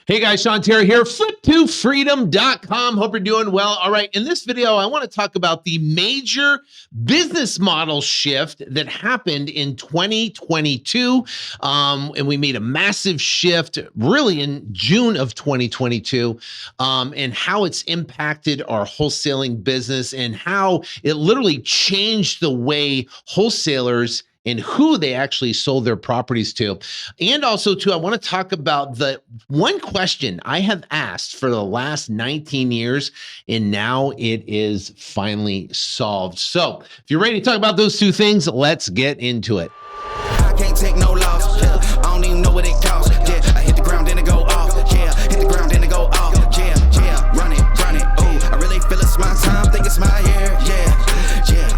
Hey guys, Sean Terry here, flip2freedom.com. Hope you're doing well. All right, in this video, I want to talk about the major business model shift that happened in 2022. And we made a massive shift really in June of 2022, and how it's impacted our wholesaling business and how it literally changed the way wholesalers and who they actually sold their properties to. And also, too, I want to talk about the one question I have asked for the last 19 years, and now it is finally solved. So if you're ready to talk about those two things, let's get into it. I can't take no loss. Yeah. I don't even know what it costs. Yeah, I hit the ground, then it go off. Yeah, hit the ground, then it go off. Yeah, run it. Ooh, I really feel it's my time, think it's my year. Yeah,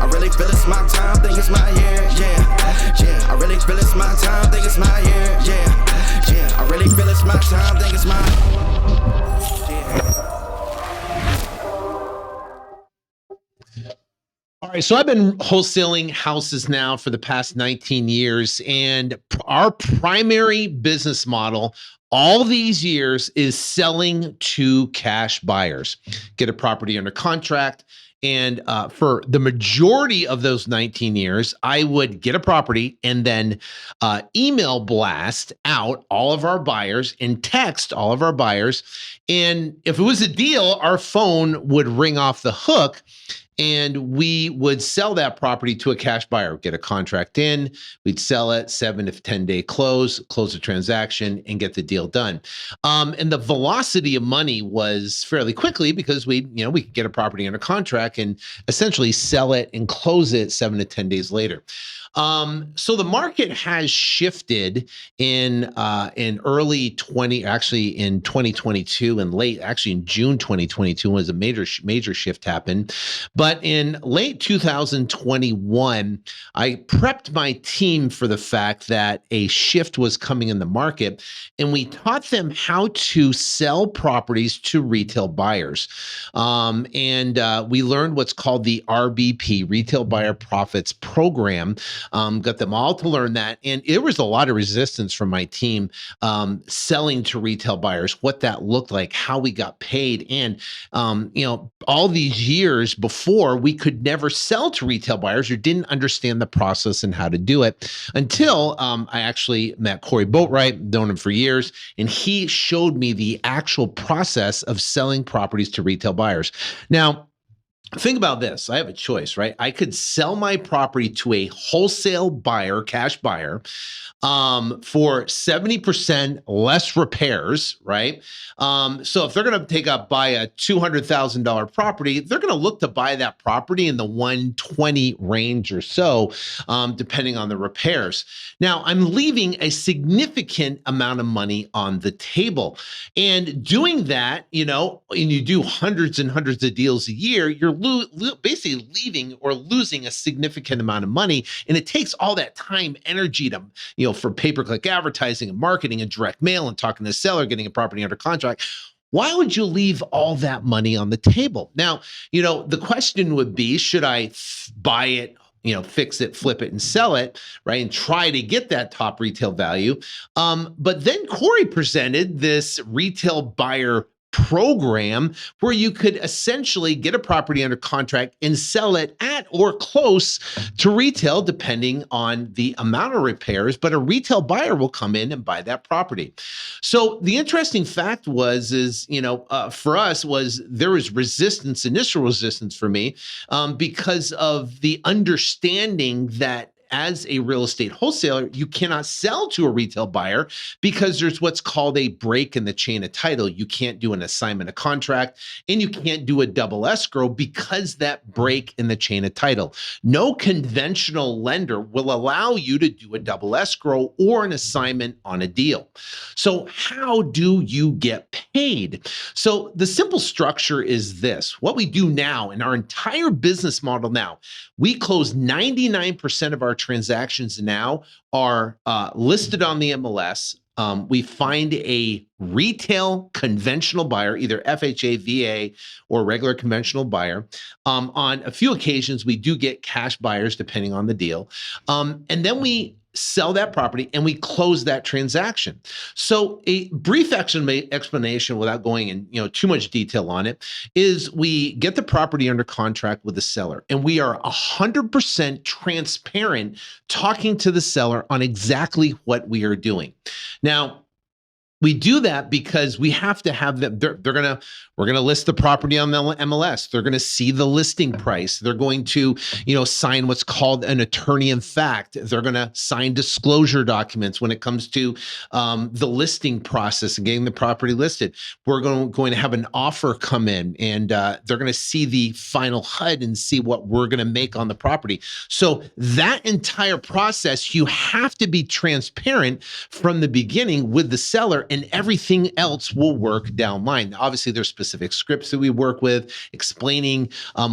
I really feel it's my time, think it's my year. Yeah, I really feel it's my time, think it's my year. Yeah, I really feel it's my time, think it's my. All right, so I've been wholesaling houses now for the past 19 years, and our primary business model all these years is selling to cash buyers. Get a property under contract, and for the majority of those 19 years, I would get a property and then email blast out all of our buyers and text all of our buyers. And if it was a deal, our phone would ring off the hook, and we would sell that property to a cash buyer, get a contract in, we'd sell it, 7 to 10 day close the transaction, and get the deal done. And the velocity of money was fairly quickly because we could get a property under contract and essentially sell it and close it 7 to 10 days later. So the market has shifted in early 2022 and late, actually in June 2022 was a major shift happened. But in late 2021, I prepped my team for the fact that a shift was coming in the market, and we taught them how to sell properties to retail buyers. We learned what's called the RBP, Retail Buyer Profits Program. Got them all to learn that. And there was a lot of resistance from my team selling to retail buyers, what that looked like, how we got paid. And, all these years before, we could never sell to retail buyers or didn't understand the process and how to do it until I actually met Corey Boatwright, known him for years, and he showed me the actual process of selling properties to retail buyers. Now, think about this. I have a choice, right? I could sell my property to a wholesale buyer, cash buyer, for 70% less repairs, right? So if they're going to buy a $200,000 property, they're going to look to buy that property in the 120 range or so, depending on the repairs. Now, I'm leaving a significant amount of money on the table. And doing that, and you do hundreds and hundreds of deals a year, you're basically leaving or losing a significant amount of money. And it takes all that time, energy to, for pay-per-click advertising and marketing and direct mail and talking to the seller, getting a property under contract. Why would you leave all that money on the table? Now, the question would be, should I buy it, fix it, flip it, and sell it, right? And try to get that top retail value. But then Corey presented this retail buyer program where you could essentially get a property under contract and sell it at or close to retail, depending on the amount of repairs, but a retail buyer will come in and buy that property. So the interesting fact for us was there was initial resistance for me, because of the understanding that as a real estate wholesaler, you cannot sell to a retail buyer because there's what's called a break in the chain of title. You can't do an assignment of contract, and you can't do a double escrow because that break in the chain of title. No conventional lender will allow you to do a double escrow or an assignment on a deal. So how do you get paid? So the simple structure is this. What we do now in our entire business model now, we close 99% of our transactions now are listed on the MLS. We find a retail conventional buyer, either FHA, VA, or regular conventional buyer. On a few occasions, we do get cash buyers depending on the deal. And then we sell that property, and we close that transaction. So a brief explanation without going in too much detail on it is we get the property under contract with the seller, and we are 100% transparent talking to the seller on exactly what we are doing. Now, we do that because we have to have them. We're gonna list the property on the MLS. They're gonna see the listing price. They're going to, sign what's called an attorney in fact. They're gonna sign disclosure documents when it comes to the listing process and getting the property listed. We're going to have an offer come in, and they're gonna see the final HUD and see what we're gonna make on the property. So that entire process, you have to be transparent from the beginning with the seller, and everything else will work down line. Obviously, there's specific scripts that we work with explaining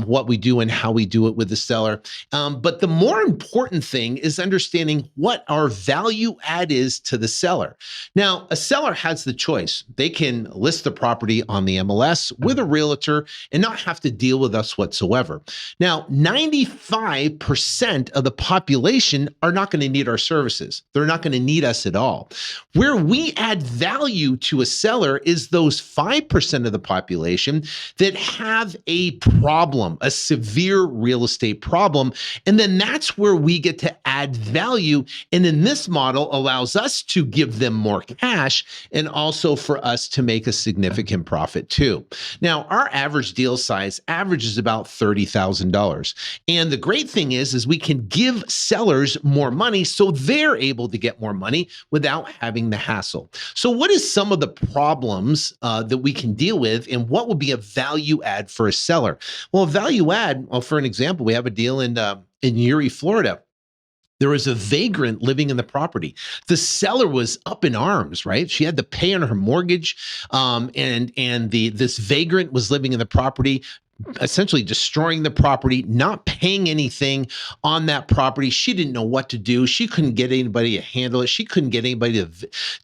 what we do and how we do it with the seller. But the more important thing is understanding what our value add is to the seller. Now, a seller has the choice. They can list the property on the MLS with a realtor and not have to deal with us whatsoever. Now, 95% of the population are not going to need our services. They're not going to need us at all. Where we add value to a seller is those 5% of the population that have a problem, a severe real estate problem. And then that's where we get to add value. And in this model allows us to give them more cash and also for us to make a significant profit too. Now, our average deal size averages about $30,000. And the great thing is we can give sellers more money so they're able to get more money without having the hassle. So what is some of the problems that we can deal with, and what would be a value add for a seller? Well, a value add, for an example, we have a deal in Erie, Florida. There was a vagrant living in the property. The seller was up in arms, right? She had to pay on her mortgage, and this vagrant was living in the property, essentially destroying the property, not paying anything on that property. She didn't know what to do. She couldn't get anybody to handle it. She couldn't get anybody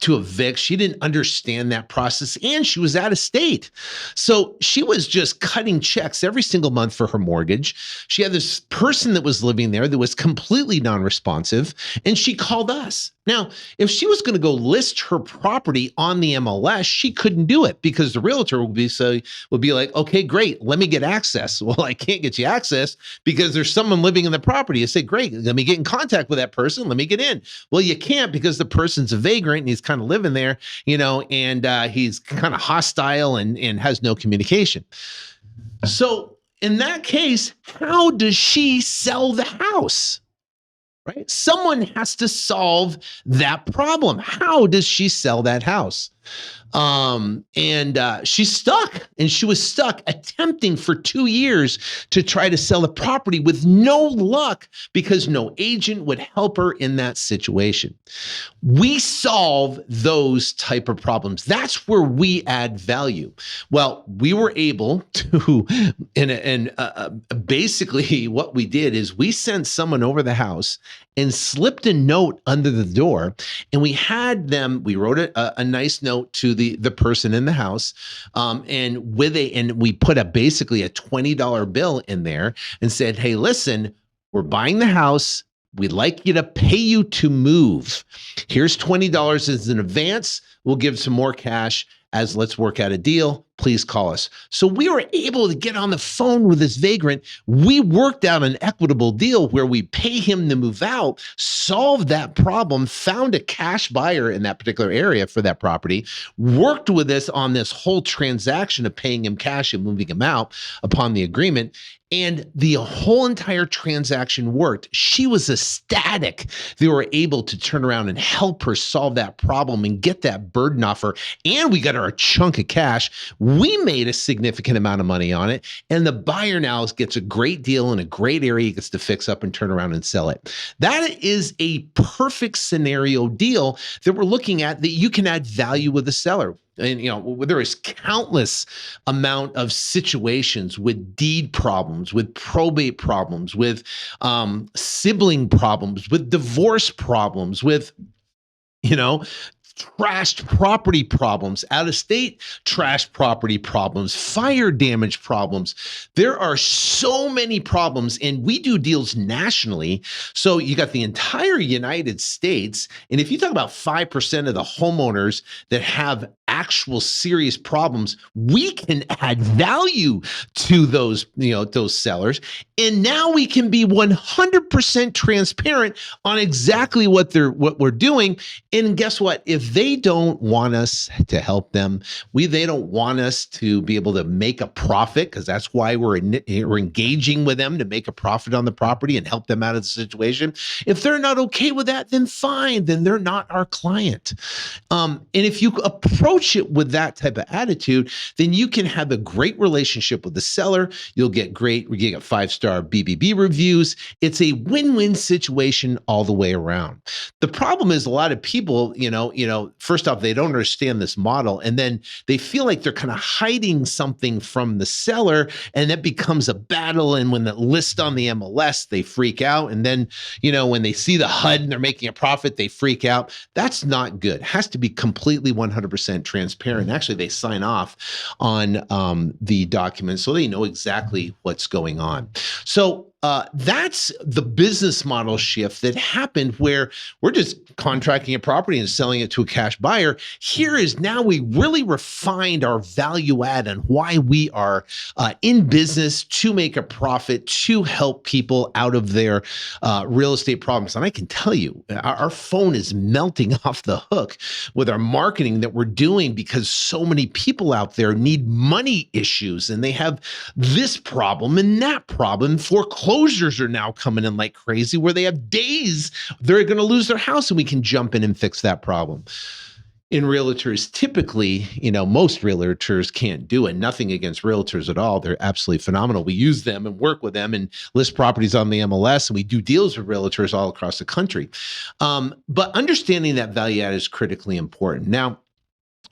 to evict. She didn't understand that process, and she was out of state. So she was just cutting checks every single month for her mortgage. She had this person that was living there that was completely non-responsive, and she called us. Now, if she was going to go list her property on the MLS, she couldn't do it because the realtor would be like, okay, great, let me get access. Well, I can't get you access because there's someone living in the property. You say, great, let me get in contact with that person. Let me get in. Well, you can't because the person's a vagrant and he's kind of living there, and he's kind of hostile and has no communication. So in that case, how does she sell the house? Right? Someone has to solve that problem. How does she sell that house? She's stuck, and she was stuck attempting for 2 years to try to sell the property with no luck because no agent would help her in that situation. We solve those type of problems. That's where we add value. Well, we were able to, basically what we did is we sent someone over the house and slipped a note under the door, and we wrote a nice note to the person in the house, and we put basically a $20 bill in there and said, hey, listen, we're buying the house. We'd like you to pay you to move. Here's $20 as an advance. We'll give some more cash as let's work out a deal. Please call us. So we were able to get on the phone with this vagrant. We worked out an equitable deal where we pay him to move out, solved that problem, found a cash buyer in that particular area for that property, worked with us on this whole transaction of paying him cash and moving him out upon the agreement. And the whole entire transaction worked. She was ecstatic. They were able to turn around and help her solve that problem and get that burden off her. And we got her a chunk of cash. We made a significant amount of money on it. And the buyer now gets a great deal in a great area. He gets to fix up and turn around and sell it. That is a perfect scenario deal that we're looking at that you can add value with the seller. And, there is countless amount of situations with deed problems, with probate problems, with sibling problems, with divorce problems, with, trashed property problems, out-of-state trashed property problems, fire damage problems. There are so many problems, and we do deals nationally. So you got the entire United States, and if you talk about 5% of the homeowners that have actual serious problems, we can add value to those, those sellers. And now we can be 100% transparent on exactly what we're doing. And guess what? If they don't want us to help them, they don't want us to be able to make a profit, because that's why we're engaging with them, to make a profit on the property and help them out of the situation. If they're not okay with that, then fine, then they're not our client. And if you approach it with that type of attitude, then you can have a great relationship with the seller. You'll get 5-star BBB reviews. It's a win-win situation all the way around. The problem is a lot of people, first off, they don't understand this model, and then they feel like they're kind of hiding something from the seller, and that becomes a battle. And when the list on the MLS, they freak out. And then, when they see the HUD and they're making a profit, they freak out. That's not good. It has to be completely 100% transparent. Actually, they sign off on the document so they know exactly what's going on. So that's the business model shift that happened, where we're just contracting a property and selling it to a cash buyer. Here is now we really refined our value add and why we are in business to make a profit, to help people out of their real estate problems. And I can tell you, our phone is melting off the hook with our marketing that we're doing, because so many people out there need money issues, and they have this problem and that problem. Foreclosures are now coming in like crazy, where they have days they're going to lose their house, and we can jump in and fix that problem. In realtors, typically, most realtors can't do it. Nothing against realtors at all. They're absolutely phenomenal. We use them and work with them and list properties on the MLS, and we do deals with realtors all across the country. But understanding that value add is critically important. Now,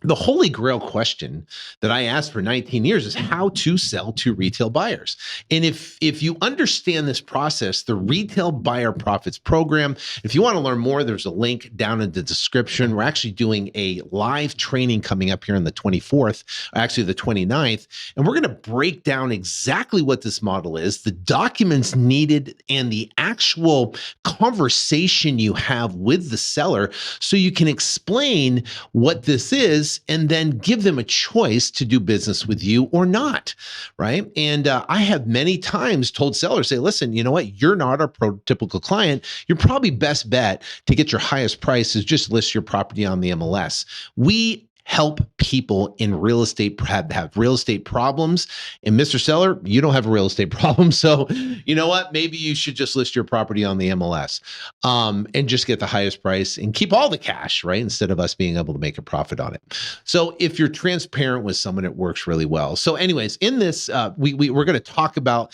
the holy grail question that I asked for 19 years is how to sell to retail buyers. And if you understand this process, the Retail Buyer Profits Program, if you want to learn more, there's a link down in the description. We're actually doing a live training coming up here on the 24th, actually the 29th, and we're going to break down exactly what this model is, the documents needed, and the actual conversation you have with the seller, so you can explain what this is and then give them a choice to do business with you or not, right? And I have many times told sellers, say, listen, you know what? You're not our prototypical client. Your probably best bet to get your highest price is just list your property on the MLS. We help people in real estate have real estate problems. And Mr. Seller, you don't have a real estate problem. So you know what? Maybe you should just list your property on the MLS and just get the highest price and keep all the cash, right? Instead of us being able to make a profit on it. So if you're transparent with someone, it works really well. So anyways, in this, we're going to talk about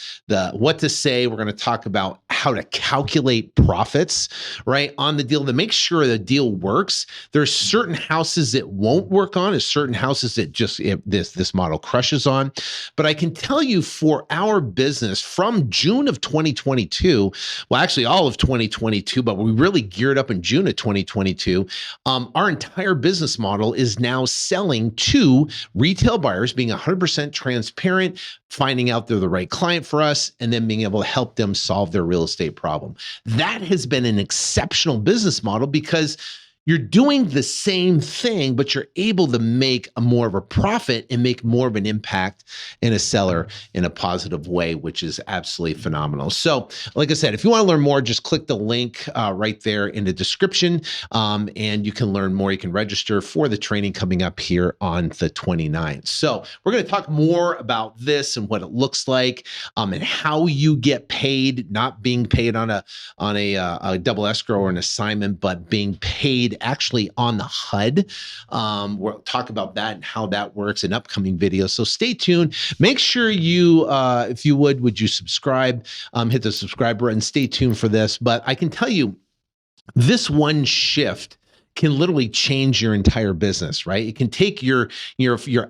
what to say. We're going to talk about how to calculate profits, right, on the deal to make sure the deal works. There's certain houses that won't work on, is certain houses that just this model crushes on. But I can tell you, for our business from June of 2022, well, actually all of 2022, but we really geared up in June of 2022, our entire business model is now selling to retail buyers, being 100% transparent, finding out they're the right client for us, and then being able to help them solve their real estate problem. That has been an exceptional business model, because you're doing the same thing, but you're able to make more of a profit and make more of an impact in a seller in a positive way, which is absolutely phenomenal. So like I said, if you want to learn more, just click the link right there in the description, and you can learn more. You can register for the training coming up here on the 29th. So we're going to talk more about this and what it looks like, and how you get paid, not being paid on a double escrow or an assignment, but being paid actually on the HUD. We'll talk about that and how that works in upcoming videos. So stay tuned. Make sure you, if you would you subscribe, hit the subscribe button, stay tuned for this. But I can tell you, this one shift can literally change your entire business, right? It can take your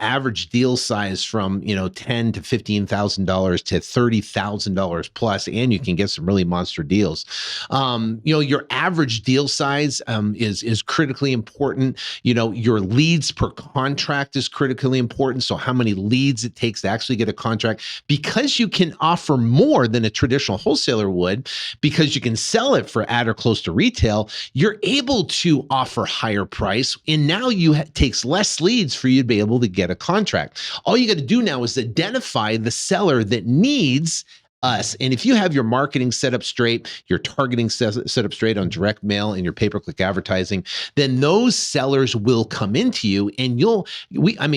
average deal size from, you know, $10,000 to $15,000 to $30,000 plus, and you can get some really monster deals. You know, your average deal size is critically important. You know, your leads per contract is critically important. So how many leads it takes to actually get a contract, because you can offer more than a traditional wholesaler would, because you can sell it for at or close to retail, you're able to offer higher price. And now takes less leads for you to be able to get a contract. All you got to do now is identify the seller that needs us. And if you have your marketing set up straight, your targeting set up straight on direct mail and your pay-per-click advertising, then those sellers will come into you, and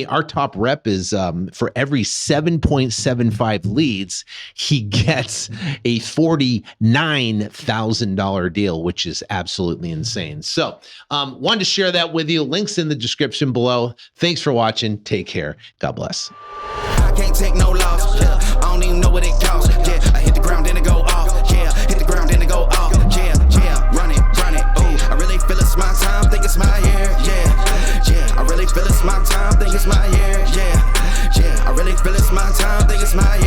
our top rep is for every 7.75 leads, he gets a $49,000 deal, which is absolutely insane. So wanted to share that with you. Links in the description below. Thanks for watching. Take care. God bless. I can't take no loss, yeah. I don't even know what it costs, yeah. I hit the ground and it go off, yeah. Hit the ground and it go off, yeah, yeah. Run it, ooh. I really feel it's my time, think it's my year, yeah, yeah. I really feel it's my time, think it's my year, yeah, yeah. I really feel it's my time, think it's my year.